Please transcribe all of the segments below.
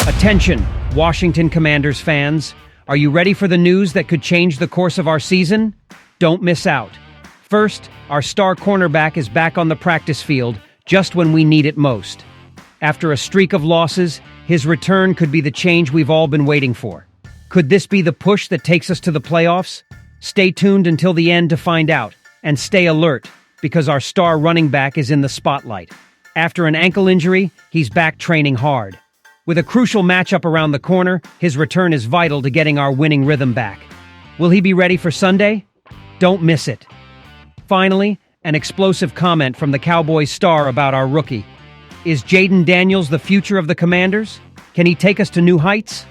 Attention, Washington Commanders fans. Are you ready for the news that could change the course of our season? Don't miss out. First, our star cornerback is back on the practice field just when we need it most. After a streak of losses, his return could be the change we've all been waiting for. Could this be the push that takes us to the playoffs? Stay tuned until the end to find out, and stay alert, because our star running back is in the spotlight. After an ankle injury, he's back training hard. With a crucial matchup around the corner, his return is vital to getting our winning rhythm back. Will he be ready for Sunday? Don't miss it. Finally, an explosive comment from the Cowboys star about our rookie. Is Jaden Daniels the future of the Commanders? Can he take us to new heights?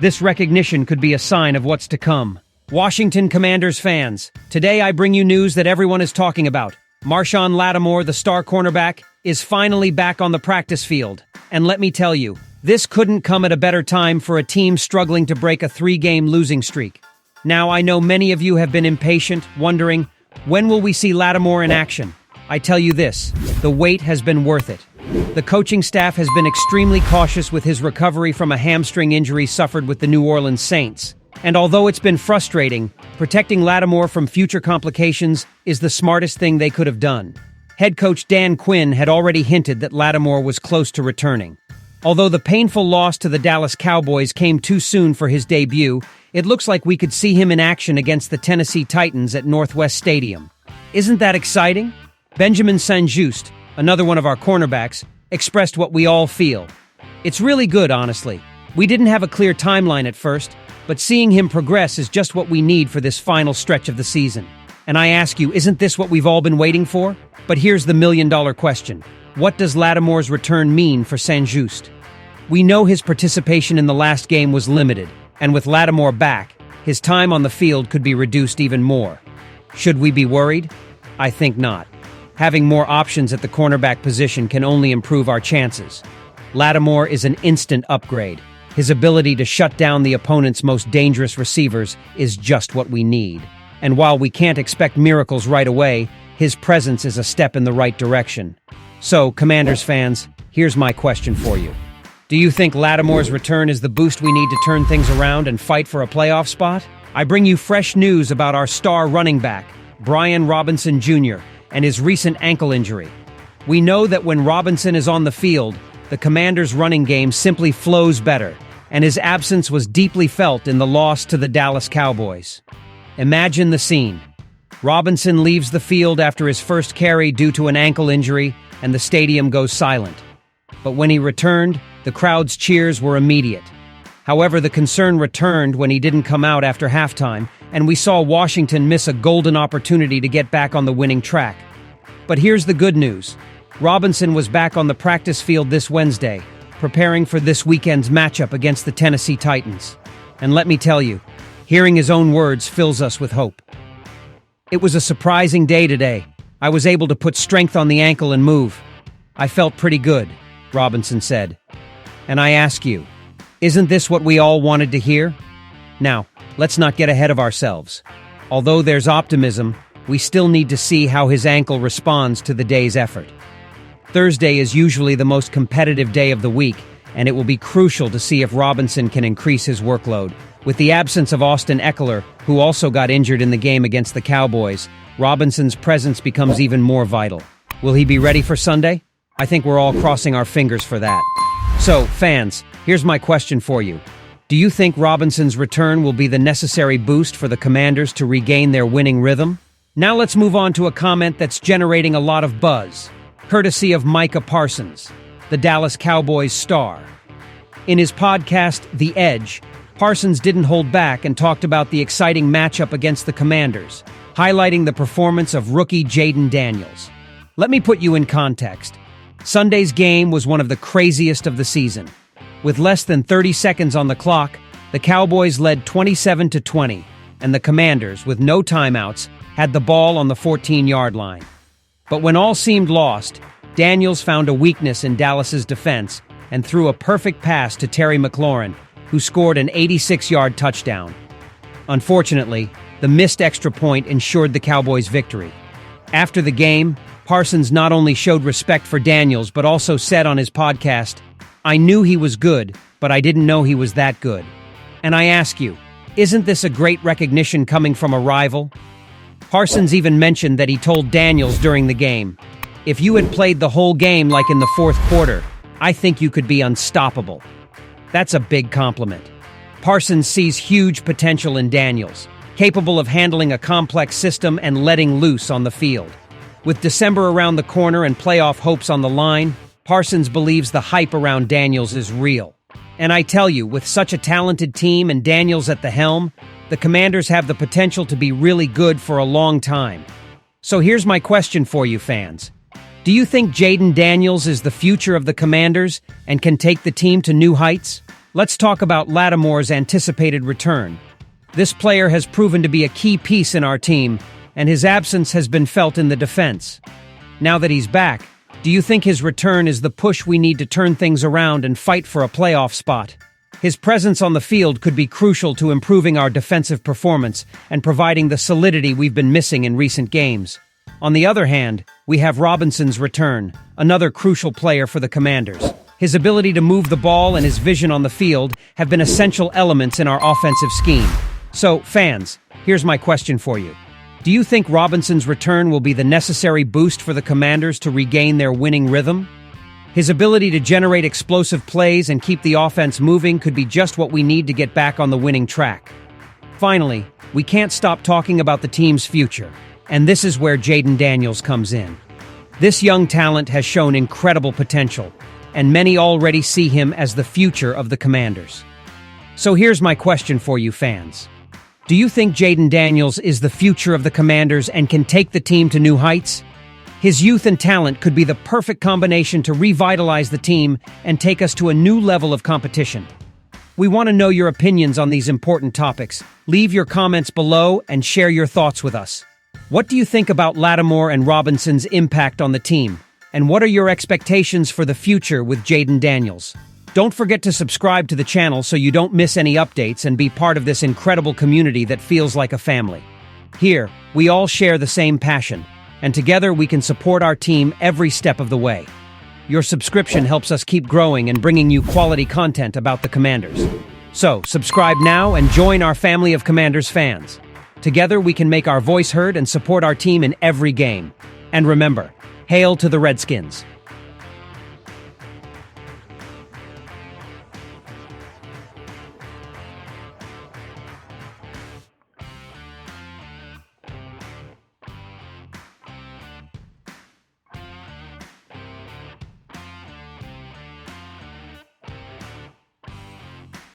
This recognition could be a sign of what's to come. Washington Commanders fans, today I bring you news that everyone is talking about. Marshon Lattimore, the star cornerback, is finally back on the practice field. And let me tell you, this couldn't come at a better time for a team struggling to break a 3-game losing streak. Now, I know many of you have been impatient, wondering, when will we see Lattimore in action? I tell you this, the wait has been worth it. The coaching staff has been extremely cautious with his recovery from a hamstring injury suffered with the New Orleans Saints. And although it's been frustrating, protecting Lattimore from future complications is the smartest thing they could have done. Head coach Dan Quinn had already hinted that Lattimore was close to returning. Although the painful loss to the Dallas Cowboys came too soon for his debut, it looks like we could see him in action against the Tennessee Titans at Northwest Stadium. Isn't that exciting? Benjamin St-Juste, another one of our cornerbacks, expressed what we all feel. It's really good, honestly. We didn't have a clear timeline at first, but seeing him progress is just what we need for this final stretch of the season. And I ask you, isn't this what we've all been waiting for? But here's the million-dollar question. What does Lattimore's return mean for St-Juste? We know his participation in the last game was limited, and with Lattimore back, his time on the field could be reduced even more. Should we be worried? I think not. Having more options at the cornerback position can only improve our chances. Lattimore is an instant upgrade. His ability to shut down the opponent's most dangerous receivers is just what we need. And while we can't expect miracles right away, his presence is a step in the right direction. So, Commanders fans, here's my question for you. Do you think Lattimore's return is the boost we need to turn things around and fight for a playoff spot? I bring you fresh news about our star running back, Brian Robinson Jr., and his recent ankle injury. We know that when Robinson is on the field, the Commanders' running game simply flows better, and his absence was deeply felt in the loss to the Dallas Cowboys. Imagine the scene. Robinson leaves the field after his first carry due to an ankle injury, and the stadium goes silent. But when he returned, the crowd's cheers were immediate. However, the concern returned when he didn't come out after halftime, and we saw Washington miss a golden opportunity to get back on the winning track. But here's the good news. Robinson was back on the practice field this Wednesday, preparing for this weekend's matchup against the Tennessee Titans. And let me tell you, hearing his own words fills us with hope. It was a surprising day today. I was able to put strength on the ankle and move. I felt pretty good, Robinson said. And I ask you, isn't this what we all wanted to hear? Now, let's not get ahead of ourselves. Although there's optimism, we still need to see how his ankle responds to the day's effort. Thursday is usually the most competitive day of the week, and it will be crucial to see if Robinson can increase his workload. With the absence of Austin Eckler, who also got injured in the game against the Cowboys, Robinson's presence becomes even more vital. Will he be ready for Sunday? I think we're all crossing our fingers for that. So, fans, here's my question for you. Do you think Robinson's return will be the necessary boost for the Commanders to regain their winning rhythm? Now let's move on to a comment that's generating a lot of buzz, courtesy of Micah Parsons, the Dallas Cowboys star. In his podcast, The Edge, Parsons didn't hold back and talked about the exciting matchup against the Commanders, highlighting the performance of rookie Jaden Daniels. Let me put you in context. Sunday's game was one of the craziest of the season. With less than 30 seconds on the clock, the Cowboys led 27-20, and the Commanders, with no timeouts, had the ball on the 14-yard line. But when all seemed lost, Daniels found a weakness in Dallas's defense and threw a perfect pass to Terry McLaurin, who scored an 86-yard touchdown. Unfortunately, the missed extra point ensured the Cowboys' victory. After the game, Parsons not only showed respect for Daniels but also said on his podcast, "I knew he was good, but I didn't know he was that good. And I ask you, isn't this a great recognition coming from a rival? Parsons even mentioned that he told Daniels during the game, "If you had played the whole game like in the fourth quarter, I think you could be unstoppable." That's a big compliment. Parsons sees huge potential in Daniels, capable of handling a complex system and letting loose on the field. With December around the corner and playoff hopes on the line, Parsons believes the hype around Daniels is real. And I tell you, with such a talented team and Daniels at the helm, the Commanders have the potential to be really good for a long time. So here's my question for you fans. Do you think Jaden Daniels is the future of the Commanders and can take the team to new heights? Let's talk about Lattimore's anticipated return. This player has proven to be a key piece in our team, and his absence has been felt in the defense. Now that he's back, do you think his return is the push we need to turn things around and fight for a playoff spot? His presence on the field could be crucial to improving our defensive performance and providing the solidity we've been missing in recent games. On the other hand, we have Robinson's return, another crucial player for the Commanders. His ability to move the ball and his vision on the field have been essential elements in our offensive scheme. So, fans, here's my question for you. Do you think Robinson's return will be the necessary boost for the Commanders to regain their winning rhythm? His ability to generate explosive plays and keep the offense moving could be just what we need to get back on the winning track. Finally, we can't stop talking about the team's future, and this is where Jaden Daniels comes in. This young talent has shown incredible potential, and many already see him as the future of the Commanders. So here's my question for you fans. Do you think Jaden Daniels is the future of the Commanders and can take the team to new heights? His youth and talent could be the perfect combination to revitalize the team and take us to a new level of competition. We want to know your opinions on these important topics. Leave your comments below and share your thoughts with us. What do you think about Lattimore and Robinson's impact on the team? And what are your expectations for the future with Jaden Daniels? Don't forget to subscribe to the channel so you don't miss any updates and be part of this incredible community that feels like a family. Here, we all share the same passion, and together we can support our team every step of the way. Your subscription helps us keep growing and bringing you quality content about the Commanders. So, subscribe now and join our family of Commanders fans. Together we can make our voice heard and support our team in every game. And remember, hail to the Redskins!